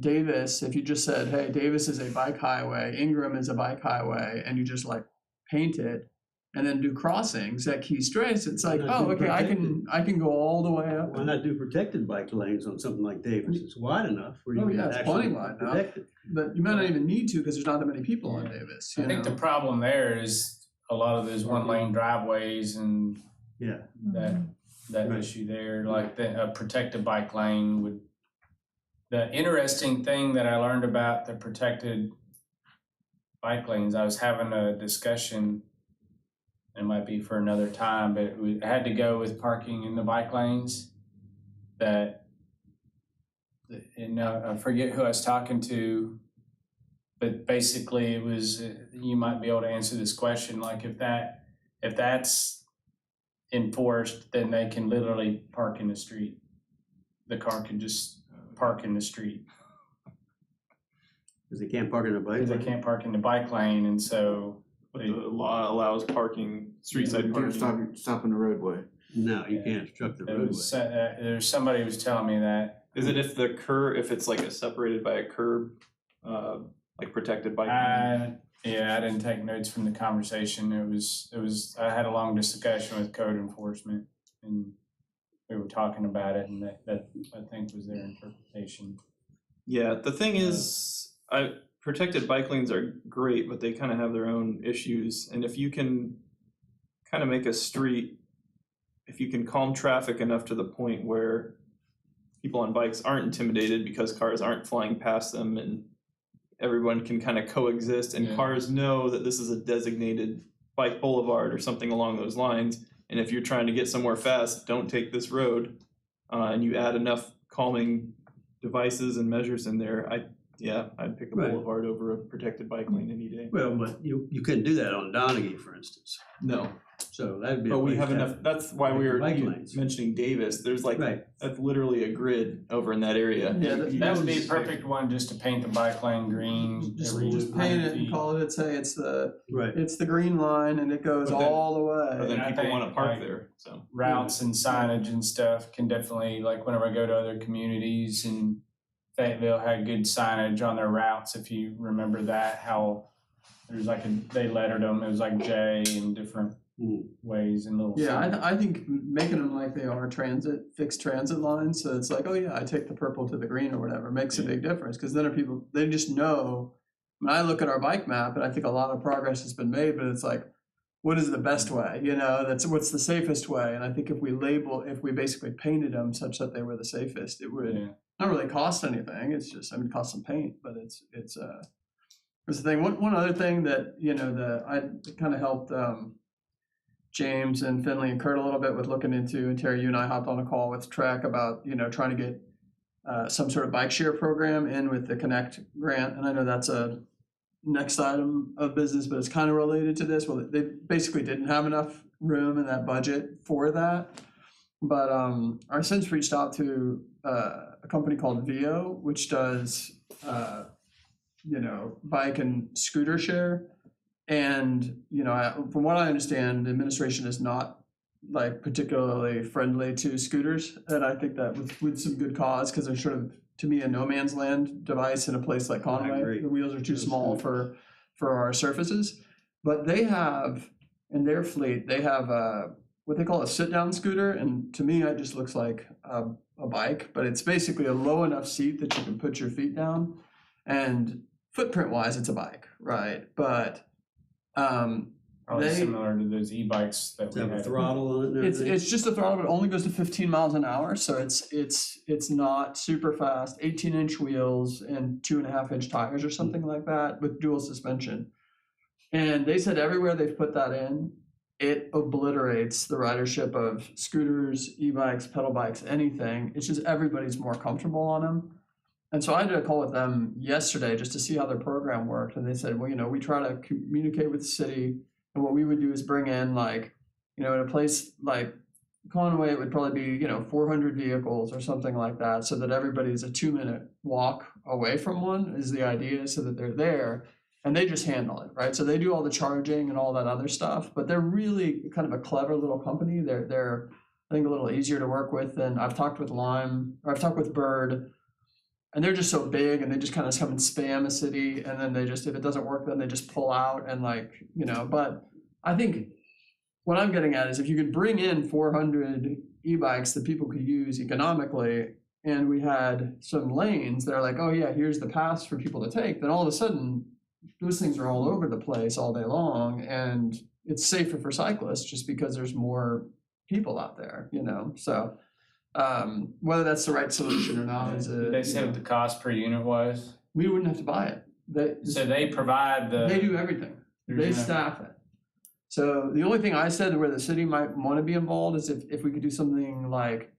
Davis, if you just said, hey, Davis is a bike highway, Ingram is a bike highway, and you just paint it and then do crossings at key straits, it's like, oh, okay, I can go all the way up. Why not do protected bike lanes on something like Davis? It's wide enough where you can it's actually plenty wide enough. protect it. But you might not even need to, because there's not that many people on Davis. I think the problem there is a lot of those 1-lane driveways and that Right. issue there, like a protected bike lane would. The interesting thing that I learned about the protected bike lanes, I was having a discussion It might be for another time, but it had to go with parking in the bike lanes that, and I forget who I was talking to, but basically it was, you might be able to answer this question, like if that's enforced, then they can literally park in the street. The car can just park in the street. Because they can't park in a bike Because they lane. can't park in the bike lane, and so But the law allows parking, street side You can't parking. stop in the roadway. No, you can't obstruct the roadway. there's somebody who was telling me that. Is it if it's like separated by a curb, like protected bike lane? I didn't take notes from the conversation. It was, I had a long discussion with code enforcement, and we were talking about it, and that I think was their interpretation. Yeah, the thing is, protected bike lanes are great, but they kind of have their own issues. And if you can kind of make a street, if you can calm traffic enough to the point where people on bikes aren't intimidated because cars aren't flying past them, and everyone can kind of coexist, and cars know that this is a designated bike boulevard or something along those lines. And if you're trying to get somewhere fast, don't take this road, and you add enough calming devices and measures in there, I'd pick a Right. boulevard over a protected bike lane any day. Well, but you couldn't do that on Donaghy, for instance. No, So that'd be. a but we place have to enough, that's why we were bike lanes. mentioning Davis. There's like, Right. that's literally a grid over in that area. Yeah, That would be a perfect one just to paint the bike lane green. every Just 100 paint it and feet. call it, say it's the Right. green line and it goes But then- all the But way. then I people think, wanna park like, there, so. Routes and signage and stuff can definitely, like whenever I go to other communities, and Fayetteville had good signage on their routes, if you remember that, how there's like they lettered them, it was like J in different ways and little. Yeah, symbols. I think making them like they are fixed transit lines, so it's like, oh yeah, I take the purple to the green or whatever, makes a big difference, because then people, they just know. When I look at our bike map, and I think a lot of progress has been made, but it's like, what is the best way? What's the safest way? And I think if we basically painted them such that they were the safest, it would Yeah. not really cost anything. It's just, it costs some paint, but it's there's the thing. One other thing that, I kind of helped James and Finley and Kurt a little bit with looking into, and Terry, you and I hopped on a call with Trek about, trying to get some sort of bike share program in with the Connect grant. And I know that's a next item of business, but it's kind of related to this. Well, they basically didn't have enough room in that budget for that. But I since reached out to a company called VO, which does, bike and scooter share. And, from what I understand, the administration is not like particularly friendly to scooters. And I think that with some good cause, because they're sort of, to me, a no man's land device in a place like Conway. agree. The wheels are too small for our surfaces. But they have, in their fleet, they have what they call a sit-down scooter. And to me, it just looks like a bike, but it's basically a low enough seat that you can put your feet down. And footprint-wise, it's a bike, right? But Probably similar to those e-bikes that Does we it have a had. throttle on it and everything? it's just a throttle, but it only goes to 15 miles an hour, so it's not super fast. 18-inch wheels and 2.5-inch tires or something like that with dual suspension. And they said everywhere they've put that in, it obliterates the ridership of scooters, e-bikes, pedal bikes, anything. It's just everybody's more comfortable on them. And so I did a call with them yesterday just to see how their program worked. And they said, well, we try to communicate with the city. And what we would do is bring in in a place like Conway, it would probably be, 400 vehicles or something like that, so that everybody's a 2-minute walk away from one is the idea, so that they're there and they just handle it, right? So they do all the charging and all that other stuff, but they're really kind of a clever little company. They're I think a little easier to work with than I've talked with I've talked with Bird. And they're just so big, and they just kind of come and spam a city, and then if it doesn't work, then they just pull out and but I think what I'm getting at is if you could bring in 400 e-bikes that people could use economically, and we had some lanes that are like, oh yeah, here's the paths for people to take, then all of a sudden those things are all over the place all day long, and it's safer for cyclists just because there's more people out there, so. Whether that's the right solution or not is Did they say what the cost per unit was? we wouldn't have to buy it. So they provide They the, do everything. There's They no- staff it. So the only thing I said where the city might want to be involved is if we could do something like,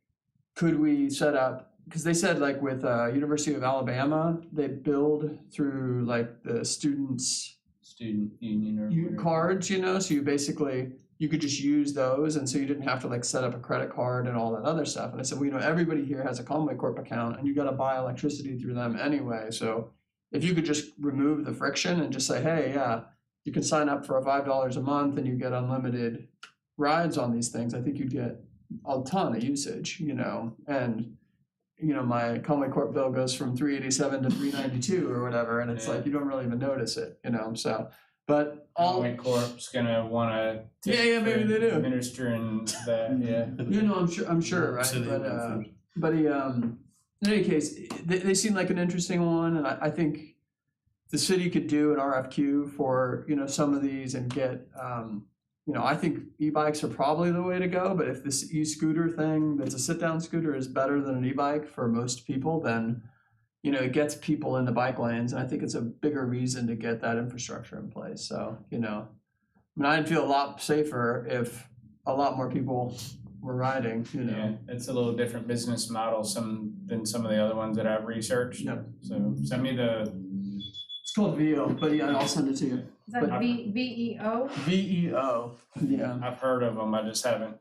could we set up, because they said like with University of Alabama, they build through like the students' Student union or whatever. cards, you know, so you basically, you could just use those, and so you didn't have to like set up a credit card and all that other stuff. And I said, well, you know, everybody here has a Conway Corp account, and you got to buy electricity through them anyway. So if you could just remove the friction and just say, hey, yeah, you can sign up for $5 a month and you get unlimited rides on these things, I think you'd get a ton of usage, you know, and you know, my Conway Corp bill goes from 387 to 392 or whatever, and it's Yeah. like you don't really even notice it, you know. So, but all Conway Corp's gonna wanna. Yeah, maybe they do. Administering that, yeah. you know, I'm sure, right? So they But went first. but he in any case, they seem like an interesting one, and I think the city could do an RFQ for, you know, some of these and get you know, I think e-bikes are probably the way to go, but if this e-scooter thing that's a sit-down scooter is better than an e-bike for most people, then, you know, it gets people in the bike lanes, and I think it's a bigger reason to get that infrastructure in place. So, you know, I mean, I'd feel a lot safer if a lot more people were riding, you know. Yeah, it's a little different business model than some of the other ones that I've researched. Yep. So send me It's called VEO, but yeah, I'll send it to you. Is that But- VEO? VEO, yeah. I've heard of them, I just haven't.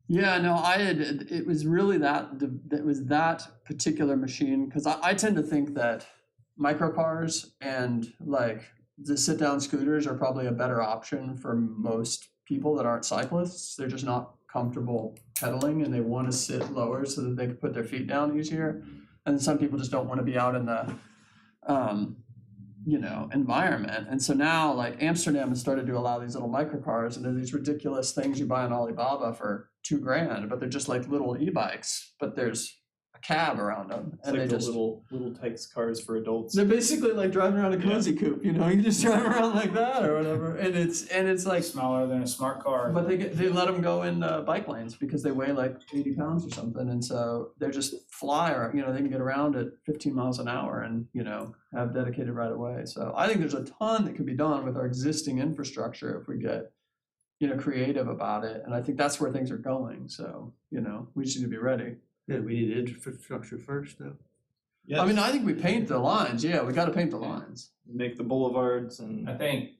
Yeah, no, it was really that particular machine, because I tend to think that microcars and like the sit-down scooters are probably a better option for most people that aren't cyclists. They're just not comfortable pedaling, and they want to sit lower so that they can put their feet down easier. And some people just don't want to be out in the you know, environment. And so now like Amsterdam has started to allow these little microcars, and they're these ridiculous things you buy on Alibaba for $2,000, but they're just like little e-bikes, but there's a cab around them. It's And like they the just, little Tykes cars for adults. they're basically like driving around a cozy coupe, you know, you just drive around like that or whatever. And it's like, Smaller than a smart car. but they let them go in bike lanes because they weigh like 80 pounds or something. And so they're just fly, or, you know, they can get around at 15 miles an hour and, you know, have dedicated right away. So I think there's a ton that can be done with our existing infrastructure if we get, you know, creative about it. And I think that's where things are going. So, you know, we just need to be ready. Yeah, we need infrastructure first, though. Yes. I mean, I think we paint the lines. Yeah, we got to paint the lines. Make the boulevards and I think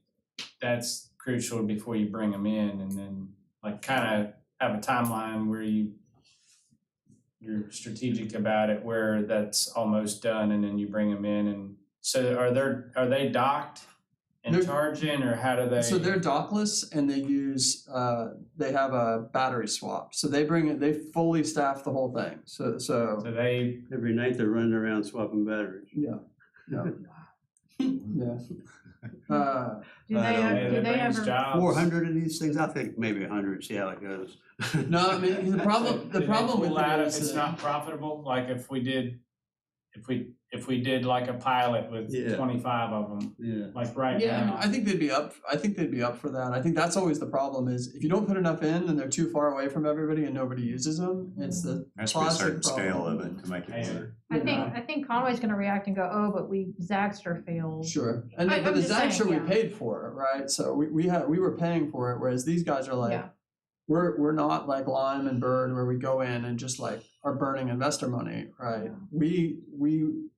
that's crucial before you bring them in, and then like kind of have a timeline where you're strategic about it, where that's almost done, and then you bring them in. And so are they docked and They're- charging, or how do they? So they're dockless, and they use they have a battery swap. So they fully staff the whole thing. So So they Every night they're running around swapping batteries. yeah. Yeah. Yeah. Do they that brings ever? jobs. 400 of these things, I think maybe 100, see how it goes. No, I mean the problem Do they with pull out it if is it's not profitable, like if we did like a pilot with Yeah. 25 of them, Yeah. like right yeah, I mean, now. I think they'd be up for that. I think that's always the problem is if you don't put enough in, then they're too far away from everybody and nobody uses them. It's the There has to be a classic certain scale problem. of it to make it Yeah. work. I think Conway's gonna react and go, oh, but Zaxter failed. Sure, and I'm but the just saying, Zaxter we yeah. paid for it, right? So we were paying for it, whereas these guys are like, Yeah. we're not like Lime and Bird where we go in and just like are burning investor money, right? We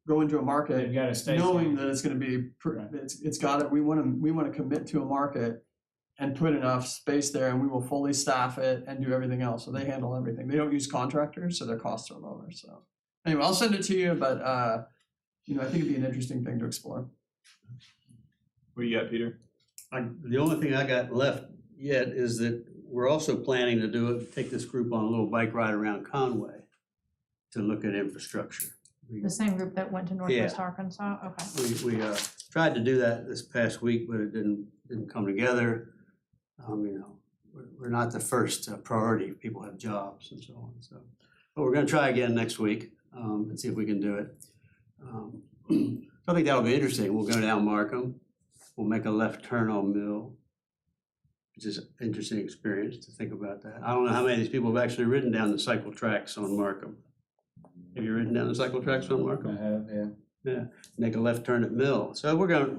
go into a market They've got a station. knowing that it's going to be Right. it's got it. We want to commit to a market and put enough space there, and we will fully staff it and do everything else. So they handle everything. They don't use contractors, so their costs are lower. So anyway, I'll send it to you, but you know, I think it'd be an interesting thing to explore. what do you got, Peter? The only thing I got left yet is that we're also planning to take this group on a little bike ride around Conway to look at infrastructure. The same group that went to Northwest Arkansas, okay. We tried to do that this past week, but it didn't come together. You know, we're not the first priority. People have jobs and so on. So, but we're going to try again next week and see if we can do it. So I think that'll be interesting. We'll go down Markham. We'll make a left turn on Mill, which is an interesting experience to think about that. I don't know how many of these people have actually ridden down the cycle tracks on Markham. Have you ridden down the cycle tracks on I Markham? have, yeah. Yeah, make a left turn at Mill. So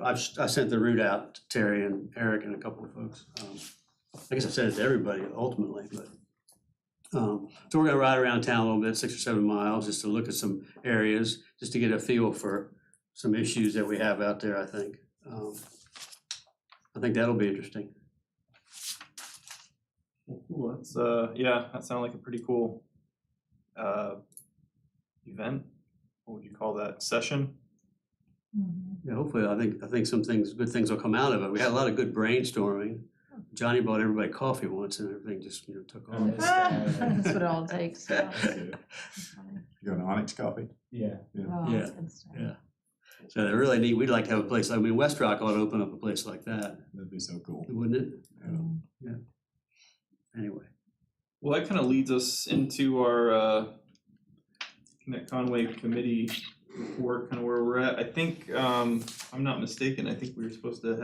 I sent the route out to Terry and Eric and a couple of folks. I guess I sent it to everybody ultimately, but. So we're gonna ride around town a little bit, 6 or 7 miles, just to look at some areas, just to get a feel for some issues that we have out there, I think. I think that'll be interesting. Cool, that's, yeah, that sounded like a pretty cool, event. What would you call that, session? Yeah, hopefully, I think some things, good things will come out of it. We had a lot of good brainstorming. Johnny bought everybody coffee once and everything just, took off. That's what it all takes. Yeah. You got an Onyx coffee? Yeah. Oh, Yeah, that's good stuff. yeah. So they're really neat. We'd like to have a place, I mean, West Rock ought to open up a place like that, That'd be so cool. wouldn't it? Yeah. Anyway, Well, that kind of leads us into our, Connect Conway committee report, kind of where we're at. I think, I'm not mistaken, I think we were supposed to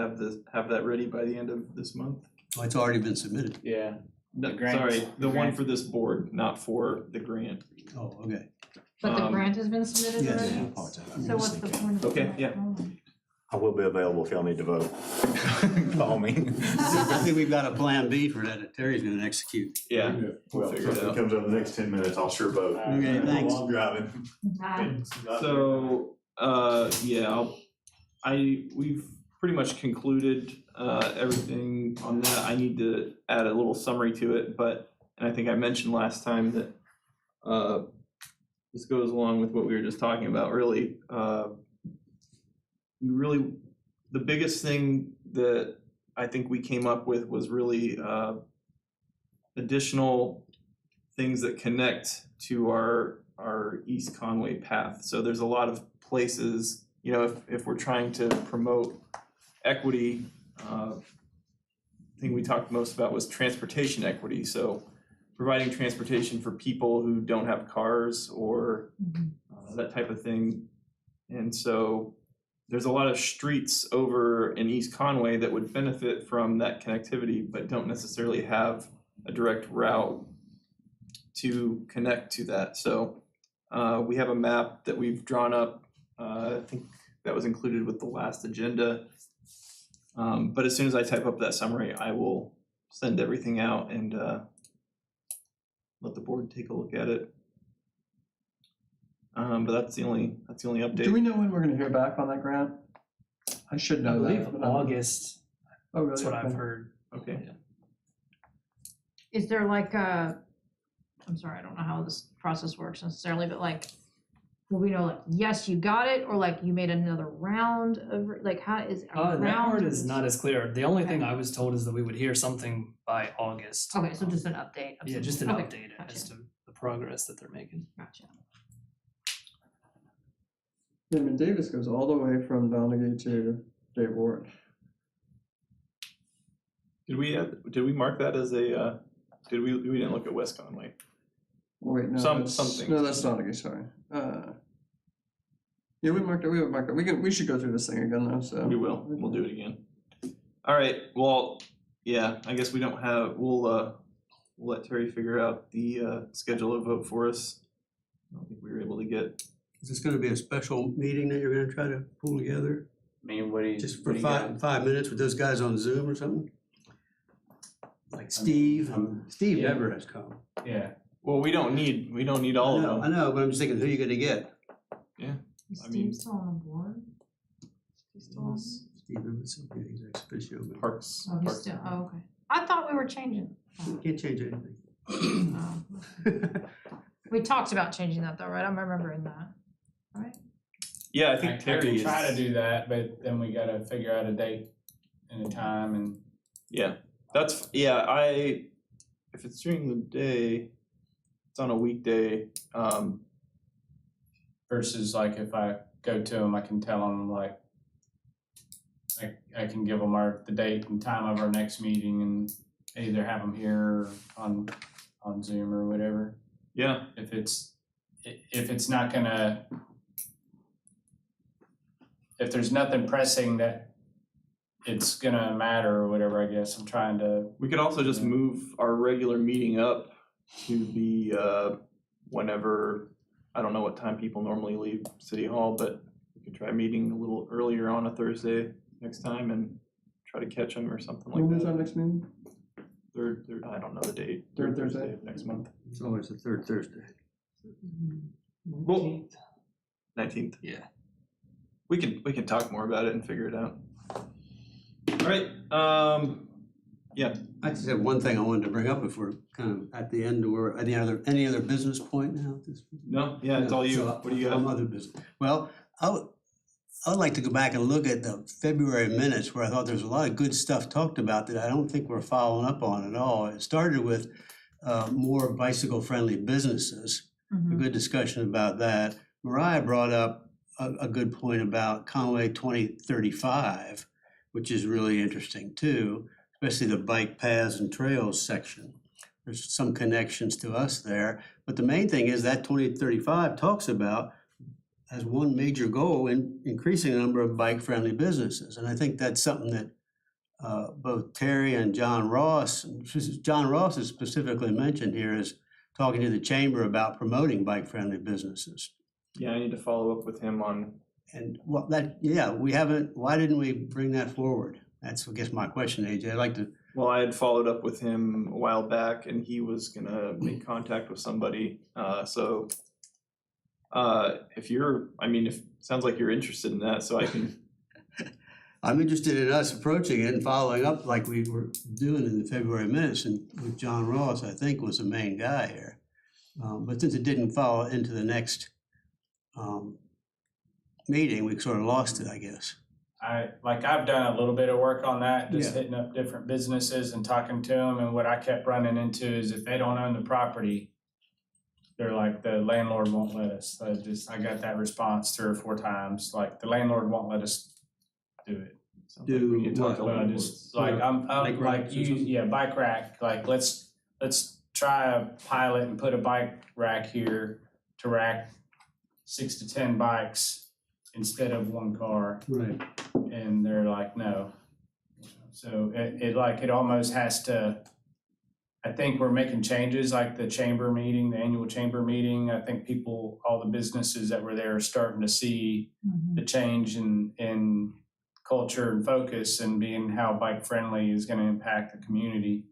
have that ready by the end of this month. well, it's already been submitted. Yeah. No, The grants- sorry, the the one grant. for this board, not for the grant. Oh, okay. But the Um, grant has been submitted yes. already? Yeah, I apologize. So what's the point of? Okay, yeah. I will be available if y'all need to vote. Call me. I think we've got a plan B for that Terry's gonna execute. Yeah, Well, Figure it if it out. comes up in the next 10 minutes, I'll sure vote. Okay, thanks. While I'm driving. so, yeah, we've pretty much concluded, everything on that. I need to add a little summary to it, and I think I mentioned last time that, this goes along with what we were just talking about, really. The biggest thing that I think we came up with was really, additional things that connect to our East Conway path. So there's a lot of places, if we're trying to promote equity, thing we talked most about was transportation equity. So providing transportation for people who don't have cars or that type of thing. And so there's a lot of streets over in East Conway that would benefit from that connectivity, but don't necessarily have a direct route to connect to that. So we have a map that we've drawn up. I think that was included with the last agenda. But as soon as I type up that summary, I will send everything out and let the board take a look at it. But that's the only update. Do we know when we're gonna hear back on that grant? I should I know believe that. but I don't- August, Oh, really? that's what I've Okay. heard. Okay. Is there like a, I'm sorry, I don't know how this process works necessarily, but like, will we know like, yes, you got it, or like you made another round of, like, how is a That round? part is not as clear. The only thing Okay. I was told is that we would hear something by August. Okay, so just an update. of Yeah, some just an sort. update gotcha. as to the progress that they're making. Gotcha. Yeah, I mean, Davis goes all the way from Donaghy to Dave Ward. Did we mark that as a, we didn't look at West Conway? Wait, no, Some that's, things. no, that's Donaghy, sorry. Yeah, we marked it, we should go through this thing again though, so. We'll do it again. All right, well, yeah, I guess we don't have, we'll let Terry figure out the schedule of vote for us. I don't think we were able to get, Is this gonna be a special meeting that you're gonna try to pull together? I mean, what do you? Just what for do you got? 5 minutes with those guys on Zoom or something? Like Steve, Steve yeah. never has come. Yeah, well, we don't need all of I them. know, but I'm just thinking, who are you gonna get? Is I mean- Steve still on the board? He's still on? Steve Emerson, yeah, he's ex officio. but Parks. Oh, he's Parks. still, oh, okay. I thought we were changing. Can't change anything. Oh. We talked about changing that though, right? I'm remembering that, right? Yeah, I I think can Terry is. try to do that, but then we gotta figure out a date and a time and. Yeah, if it's during the day, it's on a weekday, Versus like if I go to them, I can tell them like, I can give them the date and time of our next meeting and either have them here or on Zoom or whatever. yeah, If it's not gonna, if there's nothing pressing that it's gonna matter or whatever, I guess I'm trying to, we could also just move our regular meeting up to be, whenever, I don't know what time people normally leave City Hall, but we could try meeting a little earlier on a Thursday next time and try to catch them or something like When is that. our next meeting? third, I don't know the date. Third Thursday. of next month. It's always the third Thursday. Well, 19th. Yeah. We can talk more about it and figure it out. All right, I just have one thing I wanted to bring up if we're kind of at the end, or any other business point now? no, yeah, it's all you. So, What do you some got? other business. Well, I would like to go back and look at the February minutes where I thought there was a lot of good stuff talked about that I don't think we're following up on at all. It started with more bicycle-friendly businesses, a good discussion about that. Mariah brought up a good point about Conway 2035, which is really interesting too, especially the bike paths and trails section. There's some connections to us there, but the main thing is that 2035 talks about as one major goal in increasing the number of bike-friendly businesses. And I think that's something that both Terry and John Ross is specifically mentioned here as talking to the chamber about promoting bike-friendly businesses. Yeah, I need to follow up with him on. And why didn't we bring that forward? That's, I guess, my question, AJ. I'd like to. Well, I had followed up with him a while back, and he was gonna make contact with somebody. If sounds like you're interested in that, so I can. I'm interested in us approaching it and following up like we were doing in the February minutes, and with John Ross, I think, was the main guy here. But since it didn't follow into the next meeting, we sort of lost it, I guess. I've done a little bit of work on that, just Yeah. hitting up different businesses and talking to them. And what I kept running into is if they don't own the property, they're like, the landlord won't let us. I got that response 3 or 4 times, like the landlord won't let us do it. Sounds like we need to talk to But I landlords. just, like, I'm Bike like racks or something? yeah, bike rack, like, let's try a pilot and put a bike rack here to rack 6 to 10 bikes instead of 1 car. Right. And they're like, no. So it almost has to, I think we're making changes, like the chamber meeting, the annual chamber meeting. I think all the businesses that were there are starting to see the change in culture and focus and being how bike friendly is going to impact the community.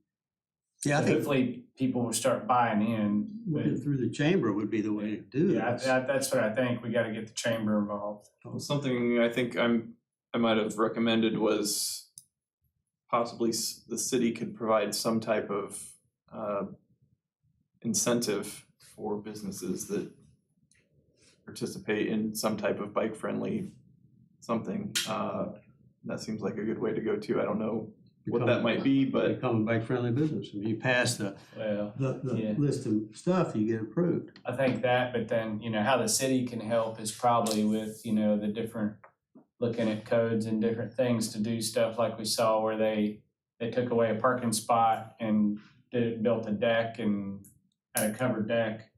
Yeah, I So think hopefully people will start buying in. looking through the chamber would be the way to do Yeah, this. that's what I think. We got to get the chamber involved. Well, something I think I might have recommended was possibly the city could provide some type of incentive for businesses that participate in some type of bike-friendly something. That seems like a good way to go too. I don't know what that might be, but Become a bike-friendly business. If you pass the Well, yeah. list of stuff, you get approved. I think that, but then, how the city can help is probably with, the different, looking at codes and different things to do stuff like we saw where they took away a parking spot and built a deck and had a covered deck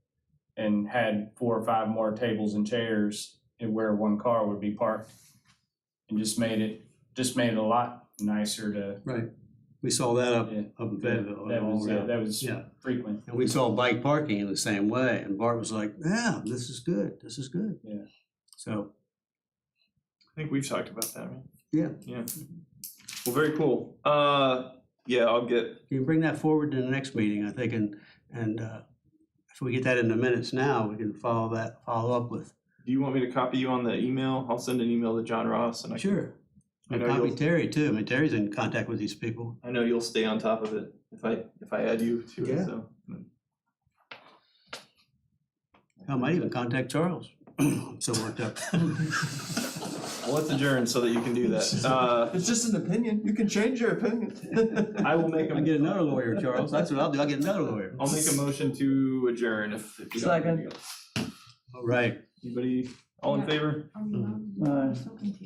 and had 4 or 5 more tables and chairs where 1 car would be parked, and just made it a lot nicer to. Right. We saw that up Yeah. in Fayetteville. That all around. was frequent. And we saw bike parking in the same way, and Bart was like, yeah, this is good, this is good. Yeah. So, I think we've talked about that, right? yeah, Yeah. Well, very cool. Yeah, I'll get. you can bring that forward to the next meeting, I think, and if we get that in the minutes now, we can follow up with. Do you want me to copy you on the email? I'll send an email to John Ross and Sure. I And know copy you'll- Terry too. I mean, Terry's in contact with these people. I know you'll stay on top of it if I add you to it, Yeah. so. I might even contact Charles. I'm so worked up. Well, let's adjourn so that you can do that. It's just an opinion. You can change your opinion. I will make I get another lawyer, Charles. That's what I'll do. I'll get another lawyer. I'll make a motion to adjourn if you don't. Second. All right. Anybody, all in Yeah. favor? I'm so confused.